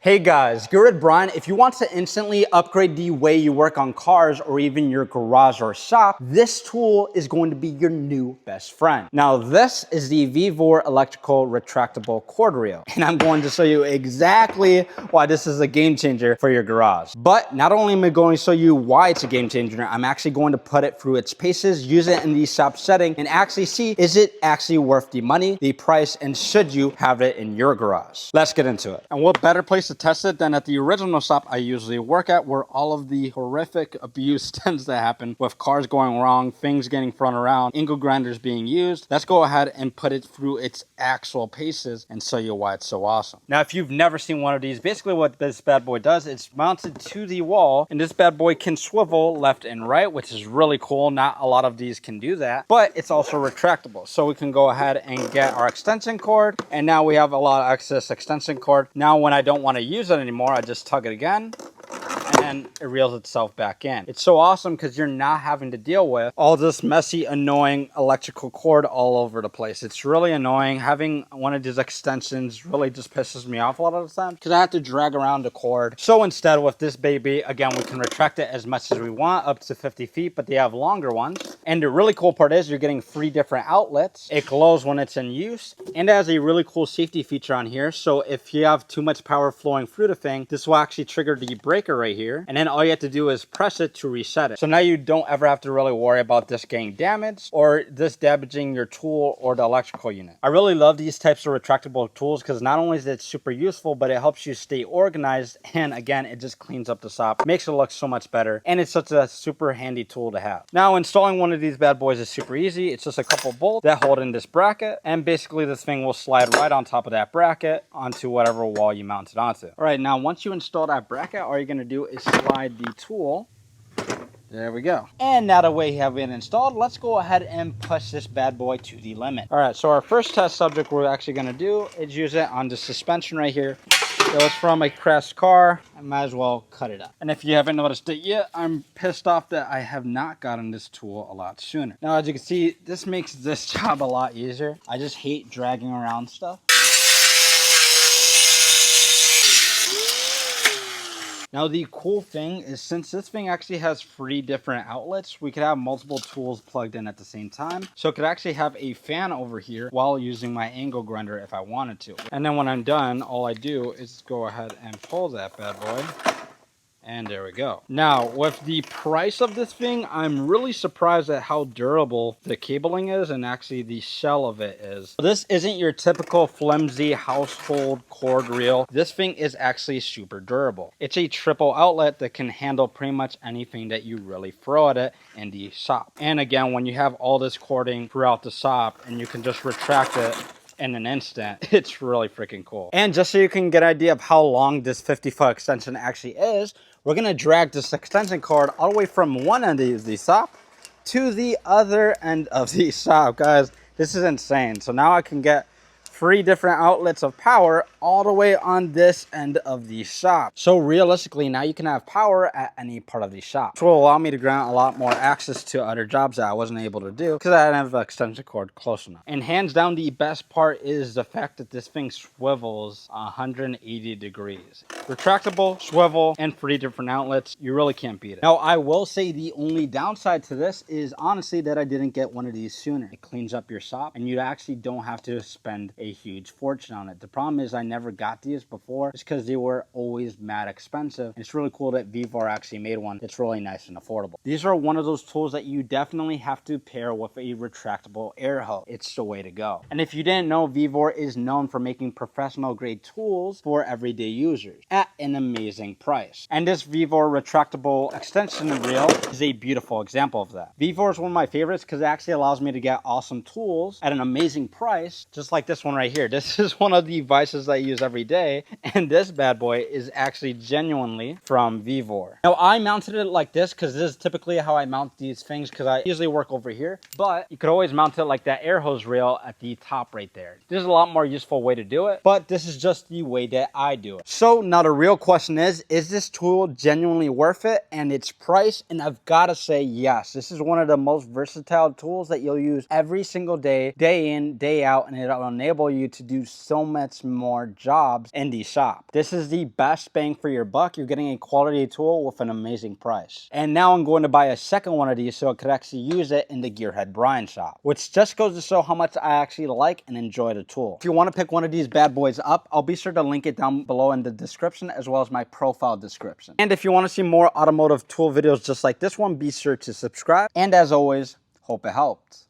Hey guys, Garrett Brian. If you want to instantly upgrade the way you work on cars or even your garage or shop, this tool is going to be your new best friend. Now this is the Vevor electrical retractable cord reel, and I'm going to show you exactly why this is a game changer for your garage. But not only am I going to show you why it's a game changer, I'm actually going to put it through its paces, use it in the shop setting, and actually see, is it actually worth the money, the price, and should you have it in your garage? Let's get into it. And what better place to test it than at the original shop I usually work at, where all of the horrific abuse tends to happen with cars going wrong, things getting thrown around, angle grinders being used. Let's go ahead and put it through its actual paces and show you why it's so awesome. Now, if you've never seen one of these, basically what this bad boy does, it's mounted to the wall, and this bad boy can swivel left and right, which is really cool. Not a lot of these can do that, but it's also retractable. So we can go ahead and get our extension cord, and now we have a lot of excess extension cord. Now, when I don't want to use it anymore, I just tug it again and it reels itself back in. It's so awesome because you're not having to deal with all this messy, annoying electrical cord all over the place. It's really annoying. Having one of these extensions really just pisses me off a lot of the time because I have to drag around the cord. So instead, with this baby, again, we can retract it as much as we want, up to 50 feet, but they have longer ones. And the really cool part is you're getting 3 different outlets. It glows when it's in use, and it has a really cool safety feature on here. So if you have too much power flowing through the thing, this will actually trigger the breaker right here, and then all you have to do is press it to reset it. So now you don't ever have to really worry about this getting damaged or this damaging your tool or the electrical unit. I really love these types of retractable tools because not only is it super useful, but it helps you stay organized, and again, it just cleans up the shop, makes it look so much better, and it's such a super handy tool to have. Now, installing one of these bad boys is super easy. It's just a couple bolts that hold in this bracket, and basically this thing will slide right on top of that bracket onto whatever wall you mount it onto. All right, now once you install that bracket, all you're gonna do is slide the tool. There we go. And now that we have it installed, let's go ahead and push this bad boy to the limit. All right, so our first test subject we're actually gonna do is use it on the suspension right here. It was from a crashed car. I might as well cut it up. And if you haven't noticed it yet, I'm pissed off that I have not gotten this tool a lot sooner. Now, as you can see, this makes this job a lot easier. I just hate dragging around stuff. Now, the cool thing is, since this thing actually has 3 different outlets, we could have multiple tools plugged in at the same time. So it could actually have a fan over here while using my angle grinder if I wanted to. And then when I'm done, all I do is go ahead and pull that bad boy. And there we go. Now, with the price of this thing, I'm really surprised at how durable the cabling is and actually the shell of it is. This isn't your typical flimsy household cord reel. This thing is actually super durable. It's a triple outlet that can handle pretty much anything that you really throw at it in the shop. And again, when you have all this cording throughout the shop and you can just retract it in an instant, it's really freaking cool. And just so you can get an idea of how long this 50-foot extension actually is, we're gonna drag this extension cord all the way from one end of the shop to the other end of the shop. Guys, this is insane. So now I can get 3 different outlets of power all the way on this end of the shop. So realistically, now you can have power at any part of the shop, which will allow me to grant a lot more access to other jobs that I wasn't able to do because I didn't have the extension cord close enough. And hands down, the best part is the fact that this thing swivels 180 degrees. Retractable, swivel, and 3 different outlets. You really can't beat it. Now, I will say the only downside to this is honestly that I didn't get one of these sooner. It cleans up your shop and you actually don't have to spend a huge fortune on it. The problem is I never got these before. It's because they were always mad expensive. And it's really cool that Vevor actually made one that's really nice and affordable. These are one of those tools that you definitely have to pair with a retractable air hose. It's the way to go. And if you didn't know, Vevor is known for making professional grade tools for everyday users at an amazing price. And this Vevor retractable extension reel is a beautiful example of that. Vevor is one of my favorites because it actually allows me to get awesome tools at an amazing price, just like this one right here. This is one of the devices that I use every day, and this bad boy is actually genuinely from Vevor. Now, I mounted it like this because this is typically how I mount these things because I usually work over here, but you could always mount it like that air hose rail at the top right there. There's a lot more useful way to do it, but this is just the way that I do it. So now the real question is this tool genuinely worth it and its price? And I've got to say yes. This is one of the most versatile tools that you'll use every single day, day in, day out, and it'll enable you to do so much more our jobs in the shop. This is the best bang for your buck. You're getting a quality tool with an amazing price. And now I'm going to buy a second one of these so I could actually use it in the Gearhead Brian shop, which just goes to show how much I actually like and enjoy the tool. If you want to pick one of these bad boys up, I'll be sure to link it down below in the description as well as my profile description. And if you want to see more automotive tool videos just like this one, be sure to subscribe. And as always, hope it helped.